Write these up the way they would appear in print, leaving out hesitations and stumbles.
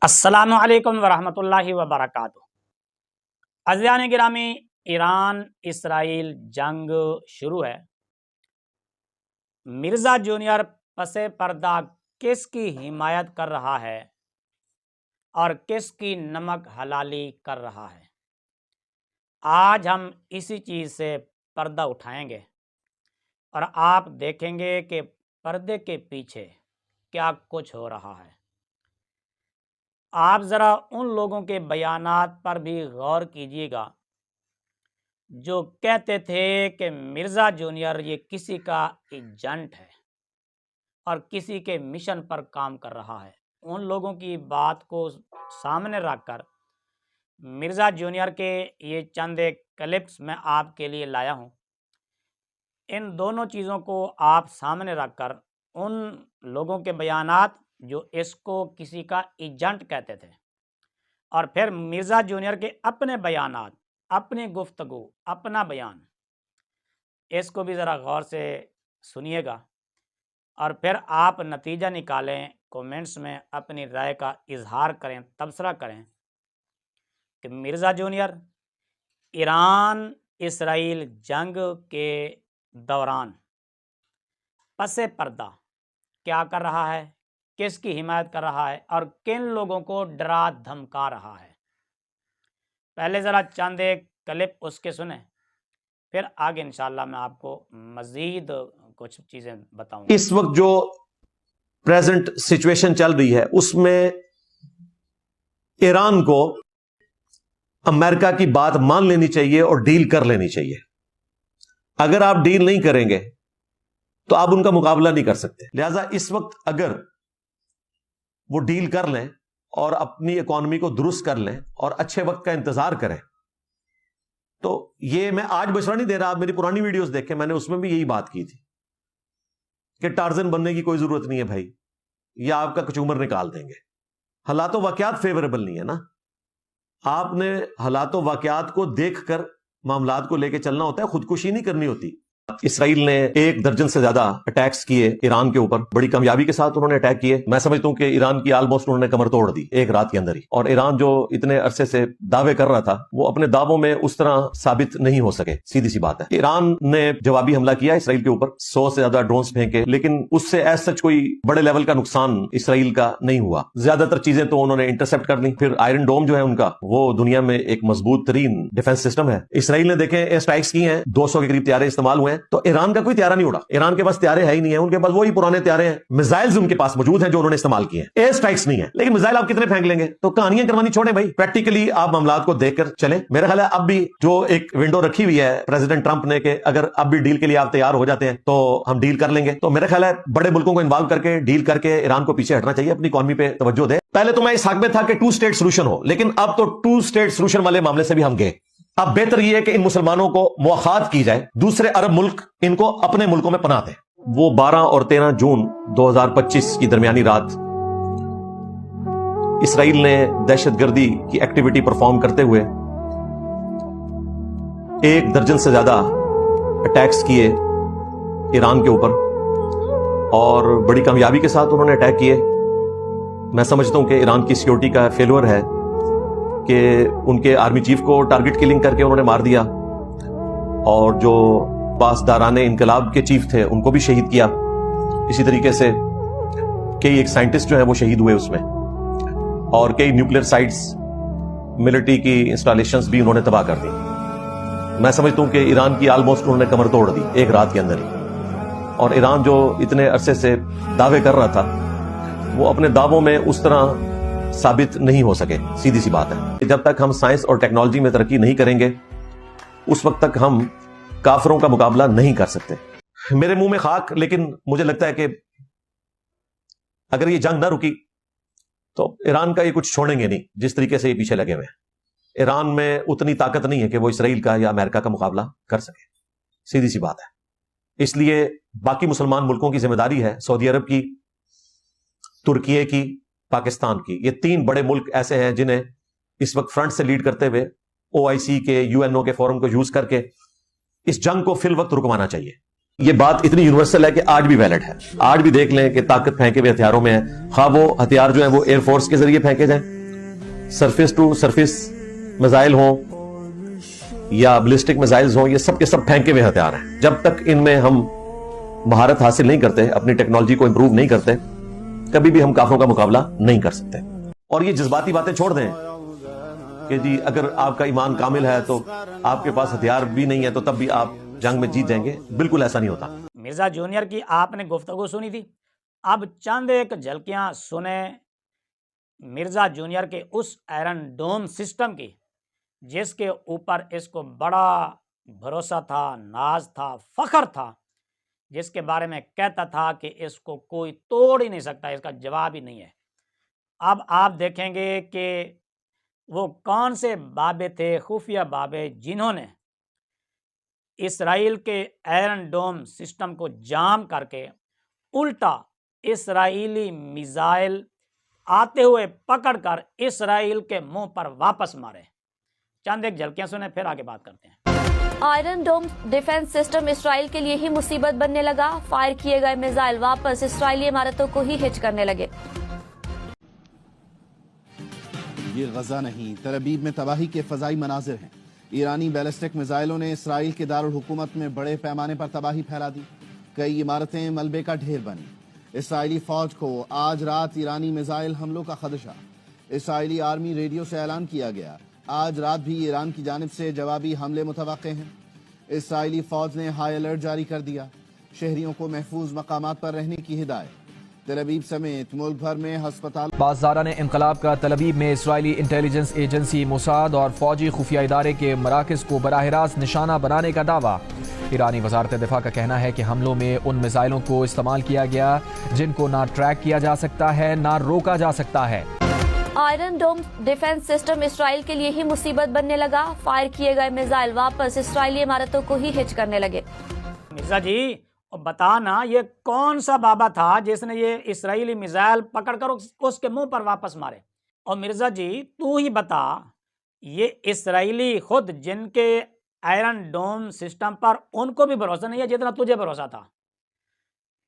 السلام علیکم ورحمۃ اللہ وبرکاتہ۔ عزیزان گرامی، ایران اسرائیل جنگ شروع ہے۔ مرزا جونیئر پس پردہ کس کی حمایت کر رہا ہے اور کس کی نمک حلالی کر رہا ہے؟ آج ہم اسی چیز سے پردہ اٹھائیں گے اور آپ دیکھیں گے کہ پردے کے پیچھے کیا کچھ ہو رہا ہے۔ آپ ذرا ان لوگوں کے بیانات پر بھی غور کیجیے گا جو کہتے تھے کہ مرزا جونیئر یہ کسی کا ایجنٹ ہے اور کسی کے مشن پر کام کر رہا ہے۔ ان لوگوں کی بات کو سامنے رکھ کر مرزا جونیئر کے یہ چند ایک کلپس میں آپ کے لیے لایا ہوں۔ ان دونوں چیزوں کو آپ سامنے رکھ کر ان لوگوں کے بیانات جو اس کو کسی کا ایجنٹ کہتے تھے اور پھر مرزا جونیئر کے اپنے بیانات، اپنی گفتگو، اپنا بیان، اس کو بھی ذرا غور سے سنیے گا اور پھر آپ نتیجہ نکالیں، کومنٹس میں اپنی رائے کا اظہار کریں، تبصرہ کریں کہ مرزا جونیئر ایران اسرائیل جنگ کے دوران پس پردہ کیا کر رہا ہے، کس کی حمایت کر رہا ہے اور کن لوگوں کو ڈرا دھمکا رہا ہے۔ پہلے ذرا چند ایک کلپ اس کے سنیں، پھر آگے انشاءاللہ میں آپ کو مزید کچھ چیزیں بتاؤں گا۔ اس وقت جو پریزنٹ سچویشن چل رہی ہے اس میں ایران کو امریکہ کی بات مان لینی چاہیے اور ڈیل کر لینی چاہیے۔ اگر آپ ڈیل نہیں کریں گے تو آپ ان کا مقابلہ نہیں کر سکتے۔ لہذا اس وقت اگر وہ ڈیل کر لیں اور اپنی اکانومی کو درست کر لیں اور اچھے وقت کا انتظار کریں، تو یہ میں آج مشورہ نہیں دے رہا، آپ میری پرانی ویڈیوز دیکھیں، میں نے اس میں بھی یہی بات کی تھی کہ ٹارزن بننے کی کوئی ضرورت نہیں ہے بھائی، یا آپ کا کچومر نکال دیں گے۔ حالات و واقعات فیوریبل نہیں ہے نا، آپ نے حالات و واقعات کو دیکھ کر معاملات کو لے کے چلنا ہوتا ہے، خودکشی نہیں کرنی ہوتی۔ اسرائیل نے 1 درجن سے زیادہ اٹیکس کیے ایران کے اوپر، بڑی کامیابی کے ساتھ انہوں نے اٹیک کیے۔ میں سمجھتا ہوں کہ ایران کی آلموسٹ انہوں نے کمر توڑ دی ایک رات کے اندر ہی، اور ایران جو اتنے عرصے سے دعوے کر رہا تھا وہ اپنے دعووں میں اس طرح ثابت نہیں ہو سکے۔ سیدھی سی بات ہے، ایران نے جوابی حملہ کیا اسرائیل کے اوپر، 100 سے زیادہ ڈرونز پھینکے، لیکن اس سے ایز سچ کوئی بڑے لیول کا نقصان اسرائیل کا نہیں ہوا۔ زیادہ تر چیزیں تو انہوں نے انٹرسپٹ کر لی۔ پھر آئرن ڈوم جو ہے ان کا، وہ دنیا میں ایک مضبوط ترین ڈیفنس سسٹم ہے۔ اسرائیل نے دیکھیں ایئر اسٹرائکس کی ہیں، 200 کے قریب طیارے استعمال ہوئے ہیں، تو ایران کا کوئی طیارہ نہیں اڑا۔ ایران کے پاس طیارے ہے ہی نہیں ہیں، ان کے پاس وہی پرانے طیارے ہیں، میزائلز ان کے پاس موجود ہیں جو انہوں نے استعمال کیے ہیں، ایئر اسٹرائکس نہیں ہے۔ لیکن میزائل آپ کتنے پھینک لیں گے؟ تو کہانیاں کروانی چھوڑیں بھائی، پریکٹیکلی آپ معاملات کو دیکھ کر چلیں۔ میرا خیال ہے اب بھی جو ایک ونڈو رکھی ہوئی ہے پریزیڈنٹ ٹرمپ نے کہ اگر اب بھی ڈیل کے لیے آپ تیار ہو جاتے ہیں تو ہم ڈیل کر لیں گے، تو میرا خیال ہے بڑے ملکوں کو انوالو کر کے ڈیل کر کے ایران کو پیچھے ہٹنا چاہیے، اپنی اکانومی پہ توجہ دے۔ پہلے تو میں اس حق میں تھا کہ 2 اسٹیٹ سولوشن ہو، لیکن اب تو 2 اسٹیٹ سولوشن والے معاملے سے بھی ہم گئے۔ اب بہتر یہ ہے کہ ان مسلمانوں کو مواخات کی جائے، دوسرے عرب ملک ان کو اپنے ملکوں میں پناہ دیں۔ وہ 12 اور 13 جون 2025 کی درمیانی رات اسرائیل نے دہشت گردی کی ایکٹیویٹی پرفارم کرتے ہوئے 1 درجن سے زیادہ اٹیکس کیے ایران کے اوپر، اور بڑی کامیابی کے ساتھ انہوں نے اٹیک کیے۔ میں سمجھتا ہوں کہ ایران کی سیکیورٹی کا فیلور ہے کہ ان کے آرمی چیف کو ٹارگٹ کلنگ کر کے انہوں نے مار دیا، اور جو پاسداران انقلاب کے چیف تھے ان کو بھی شہید کیا۔ اسی طریقے سے کئی ایک سائنٹسٹ جو ہیں وہ شہید ہوئے اس میں، اور کئی نیوکلیر سائٹس، ملٹری کی انسٹالیشنز بھی انہوں نے تباہ کر دی۔ میں سمجھتا ہوں کہ ایران کی آلموسٹ انہوں نے کمر توڑ دی ایک رات کے اندر ہی، اور ایران جو اتنے عرصے سے دعوے کر رہا تھا وہ اپنے دعووں میں اس طرح ثابت نہیں ہو سکے۔ سیدھی سی بات ہے، جب تک ہم سائنس اور ٹیکنالوجی میں ترقی نہیں کریں گے اس وقت تک ہم کافروں کا مقابلہ نہیں کر سکتے۔ میرے منہ میں خاک، لیکن مجھے لگتا ہے کہ اگر یہ جنگ نہ رکی تو ایران کا یہ کچھ چھوڑیں گے نہیں، جس طریقے سے یہ پیچھے لگے ہوئے ہیں۔ ایران میں اتنی طاقت نہیں ہے کہ وہ اسرائیل کا یا امریکہ کا مقابلہ کر سکے، سیدھی سی بات ہے۔ اس لیے باقی مسلمان ملکوں کی ذمہ داری ہے، سعودی عرب کی، ترکیے کی، پاکستان کی۔ یہ 3 بڑے ملک ایسے ہیں جنہیں اس وقت فرنٹ سے لیڈ کرتے ہوئے OIC کے، UNO کے فورم کو یوز کر کے اس جنگ کو فی الوقت رکوانا چاہیے۔ یہ بات اتنی یونیورسل ہے کہ آج بھی ویلڈ ہے. آج بھی دیکھ لیں کہ طاقت پھینکے ہوئے ہتھیاروں میں ہے، خواہ وہ ہتھیار جو ہیں وہ ایئر فورس کے ذریعے پھینکے جائیں، سرفیس ٹو سرفیس میزائل ہوں یا بلسٹک میزائلز ہوں، یہ سب کے سب پھینکے ہوئے ہتھیار ہیں. جب تک ان میں ہم مہارت حاصل نہیں کرتے، اپنی ٹیکنالوجی کو امپروو نہیں کرتے، کبھی بھی ہم کافروں کا مقابلہ نہیں کر سکتے. اور یہ جذباتی باتیں چھوڑ دیں کہ جی اگر آپ کا ایمان کامل ہے تو آپ کے پاس ہتھیار بھی نہیں ہے تو تب بھی آپ جنگ میں جیت جائیں گے. بالکل ایسا نہیں ہوتا. مرزا جونیئر کی آپ نے گفتگو سنی تھی، اب چند ایک جھلکیاں سنیں مرزا جونیئر کے اس آئرن ڈوم سسٹم کی جس کے اوپر اس کو بڑا بھروسہ تھا، ناز تھا، فخر تھا، جس کے بارے میں کہتا تھا کہ اس کو کوئی توڑ ہی نہیں سکتا، اس کا جواب ہی نہیں ہے. اب آپ دیکھیں گے کہ وہ کون سے بابے تھے، خفیہ بابے، جنہوں نے اسرائیل کے آئرن ڈوم سسٹم کو جام کر کے الٹا اسرائیلی میزائل آتے ہوئے پکڑ کر اسرائیل کے منہ پر واپس مارے. چند ایک جھلکیاں سنیں پھر آگے بات کرتے ہیں. آئرن ڈوم ڈیفنس سسٹم اسرائیل کے لیے ہی مصیبت بننے لگا، فائر کیے گئے میزائل واپس اسرائیلی عمارتوں کو ہی ہٹ کرنے لگے. یہ غزہ نہیں، تل ابیب میں تباہی کے فضائی مناظر ہیں. ایرانی بیلسٹک میزائلوں نے اسرائیل کے دارالحکومت میں بڑے پیمانے پر تباہی پھیلا دی. کئی عمارتیں ملبے کا ڈھیر بنی. اسرائیلی فوج کو آج رات ایرانی میزائل حملوں کا خدشہ. اسرائیلی آرمی ریڈیو سے اعلان کیا گیا آج رات بھی ایران کی جانب سے جوابی حملے متوقع ہیں. اسرائیلی فوج نے ہائی الرٹ جاری کر دیا، شہریوں کو محفوظ مقامات پر رہنے کی ہدایت. تل ابیب سمیت ملک بھر میں ہسپتال. بازداران انقلاب کا تل ابیب میں اسرائیلی انٹیلیجنس ایجنسی موساد اور فوجی خفیہ ادارے کے مراکز کو براہ راست نشانہ بنانے کا دعویٰ. ایرانی وزارت دفاع کا کہنا ہے کہ حملوں میں ان میزائلوں کو استعمال کیا گیا جن کو نہ ٹریک کیا جا سکتا ہے نہ روکا جا سکتا ہے. آئرن ڈوم ڈیفنس سسٹم اسرائیل کے لیے ہی مصیبت بننے لگا، فائر کیے گئے میزائل واپس اسرائیلی عمارتوں کو ہی ہٹ کرنے لگے. مرزا جی بتانا یہ کون سا بابا تھا جس نے یہ اسرائیلی میزائل پکڑ کر اس کے منہ پر واپس مارے؟ اور مرزا جی تو ہی بتا، یہ اسرائیلی خود جن کے آئرن ڈوم سسٹم پر ان کو بھی بھروسہ نہیں ہے جتنا تجھے بھروسہ تھا،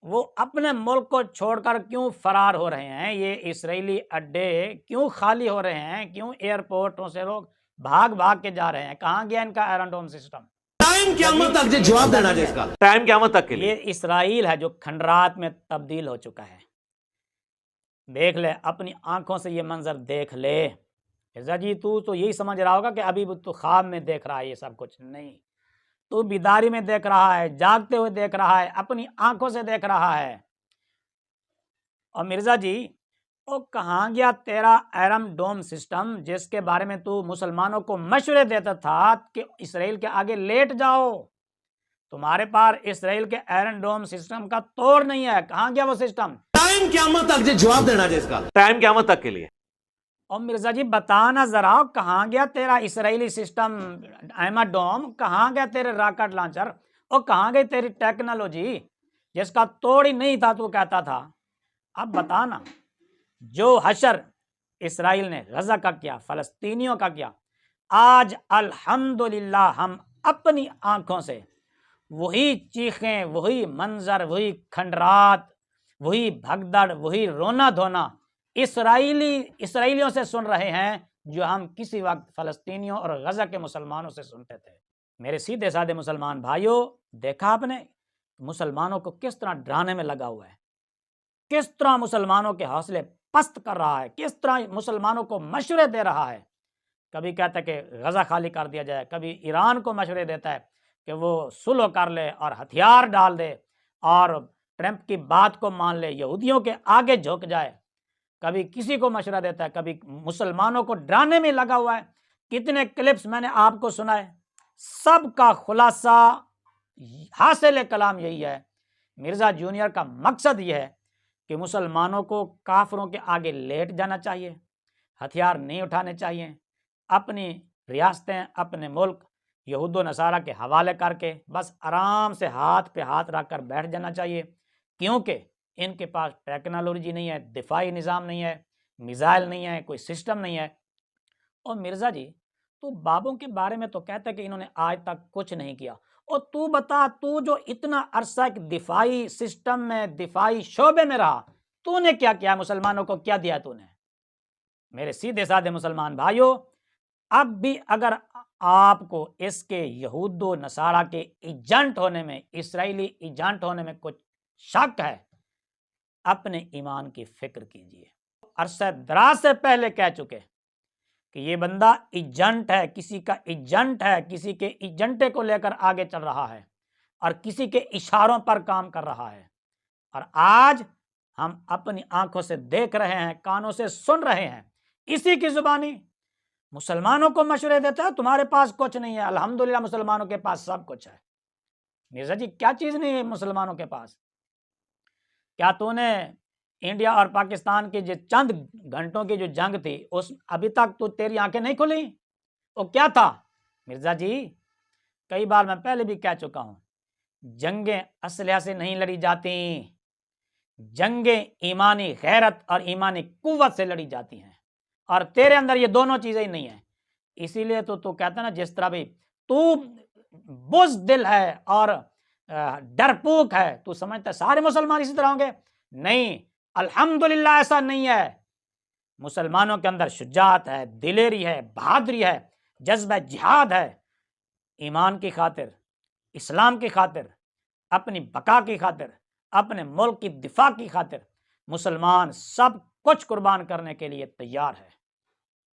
وہ اپنے ملک کو چھوڑ کر کیوں فرار ہو رہے ہیں؟ یہ اسرائیلی اڈے کیوں خالی ہو رہے ہیں؟ کیوں ایئرپورٹوں سے لوگ بھاگ بھاگ کے جا رہے ہیں؟ کہاں گیا ان کا آئرن ڈوم سسٹم؟ ٹائم قیامت تک جواب دینا جائے اس کا، ٹائم قیامت تک کے لیے. یہ اسرائیل ہے جو کھنڈرات میں تبدیل ہو چکا ہے. دیکھ لے اپنی آنکھوں سے یہ منظر دیکھ لے. مرزا جی تو یہی سمجھ رہا ہوگا کہ ابھی تو خواب میں دیکھ رہا ہے، یہ سب کچھ نہیں، تو بیداری میں دیکھ رہا ہے، جاگتے ہوئے دیکھ رہا ہے، اپنی آنکھوں سے دیکھ رہا ہے. اور مرزا جی وہ کہاں گیا تیرا آئرن ڈوم سسٹم جس کے بارے میں تو مسلمانوں کو مشورے دیتا تھا کہ اسرائیل کے آگے لیٹ جاؤ؟ تمہارے پاس اسرائیل کے آئرن ڈوم سسٹم کا توڑ نہیں ہے. کہاں گیا وہ سسٹم؟ ٹائم قیامت تک جواب دینا جائے اس کا، ٹائم قیامت تک کے لیے. اور مرزا جی بتانا ذرا کہاں گیا تیرا اسرائیلی سسٹم آئرن ڈوم؟ کہاں گیا تیرے راکٹ لانچر؟ اور کہاں گئی تیری ٹیکنالوجی جس کا توڑ ہی نہیں تھا تو کہتا تھا؟ اب بتانا جو حشر اسرائیل نے غزہ کا کیا، فلسطینیوں کا کیا، آج الحمدللہ ہم اپنی آنکھوں سے وہی چیخیں، وہی منظر، وہی کھنڈرات، وہی بھگدڑ، وہی رونا دھونا اسرائیلیوں سے سن رہے ہیں جو ہم کسی وقت فلسطینیوں اور غزہ کے مسلمانوں سے سنتے تھے. میرے سیدھے سادے مسلمان بھائیوں، دیکھا آپ نے مسلمانوں کو کس طرح ڈرانے میں لگا ہوا ہے، کس طرح مسلمانوں کے حوصلے پست کر رہا ہے، کس طرح مسلمانوں کو مشورے دے رہا ہے. کبھی کہتا ہے کہ غزہ خالی کر دیا جائے، کبھی ایران کو مشورے دیتا ہے کہ وہ صلح کر لے اور ہتھیار ڈال دے اور ٹرمپ کی بات کو مان لے، یہودیوں کے آگے جھک جائے. کبھی کسی کو مشورہ دیتا ہے، کبھی مسلمانوں کو ڈرانے میں لگا ہوا ہے. کتنے کلپس میں نے آپ کو سنائے، سب کا خلاصہ حاصل کلام یہی ہے. مرزا جونیئر کا مقصد یہ ہے کہ مسلمانوں کو کافروں کے آگے لیٹ جانا چاہیے، ہتھیار نہیں اٹھانے چاہیے، اپنی ریاستیں، اپنے ملک یہود و نصارہ کے حوالے کر کے بس آرام سے ہاتھ پہ ہاتھ رکھ کر بیٹھ جانا چاہیے، کیونکہ ان کے پاس ٹیکنالوجی نہیں ہے، دفاعی نظام نہیں ہے، میزائل نہیں ہے، کوئی سسٹم نہیں ہے. اور مرزا جی تو بابوں کے بارے میں تو کہتا ہے کہ انہوں نے آج تک کچھ نہیں کیا، اور تو بتا، تو جو اتنا عرصہ ایک دفاعی سسٹم میں، دفاعی شعبے میں رہا، تو نے کیا کیا؟ مسلمانوں کو کیا دیا تو نے؟ میرے سیدھے سادھے مسلمان بھائیوں، اب بھی اگر آپ کو اس کے یہود و نصارہ کے ایجنٹ ہونے میں، اسرائیلی ایجنٹ ہونے میں کچھ شک ہے، اپنے ایمان کی فکر کیجئے۔ عرصہ دراز سے پہلے کہہ چکے کہ یہ بندہ ایجنٹ ہے، کسی کا ایجنٹ ہے، کسی کے ایجنٹے کو لے کر آگے چل رہا ہے اور کسی کے اشاروں پر کام کر رہا ہے۔ اور آج ہم اپنی آنکھوں سے دیکھ رہے ہیں، کانوں سے سن رہے ہیں، اسی کی زبانی مسلمانوں کو مشورے دیتا ہے تمہارے پاس کچھ نہیں ہے، الحمدللہ مسلمانوں کے پاس سب کچھ ہے۔ مرزا جی کیا چیز نہیں ہے مسلمانوں کے پاس؟ کیا تو نے انڈیا اور پاکستان کی جو چند گھنٹوں کی جو جنگ تھی، اس ابھی تک تو تیری آنکھیں نہیں کھلی؟ وہ کیا تھا مرزا جی؟ کئی بار میں پہلے بھی کہہ چکا ہوں، جنگیں اسلحہ سے نہیں لڑی جاتی، جنگیں ایمانی غیرت اور ایمانی قوت سے لڑی جاتی ہیں، اور تیرے اندر یہ دونوں چیزیں ہی نہیں ہیں۔ اسی لیے تو کہتا نا، جس طرح بھی تو بزدل ہے اور ڈرپوک ہے، تو سمجھتا ہے سارے مسلمان اسی طرح ہوں گے؟ نہیں، الحمدللہ ایسا نہیں ہے۔ مسلمانوں کے اندر شجاعت ہے، دلیری ہے، بہادری ہے، جذبہ جہاد ہے، ایمان کی خاطر، اسلام کی خاطر، اپنی بقا کی خاطر، اپنے ملک کی دفاع کی خاطر مسلمان سب کچھ قربان کرنے کے لیے تیار ہے۔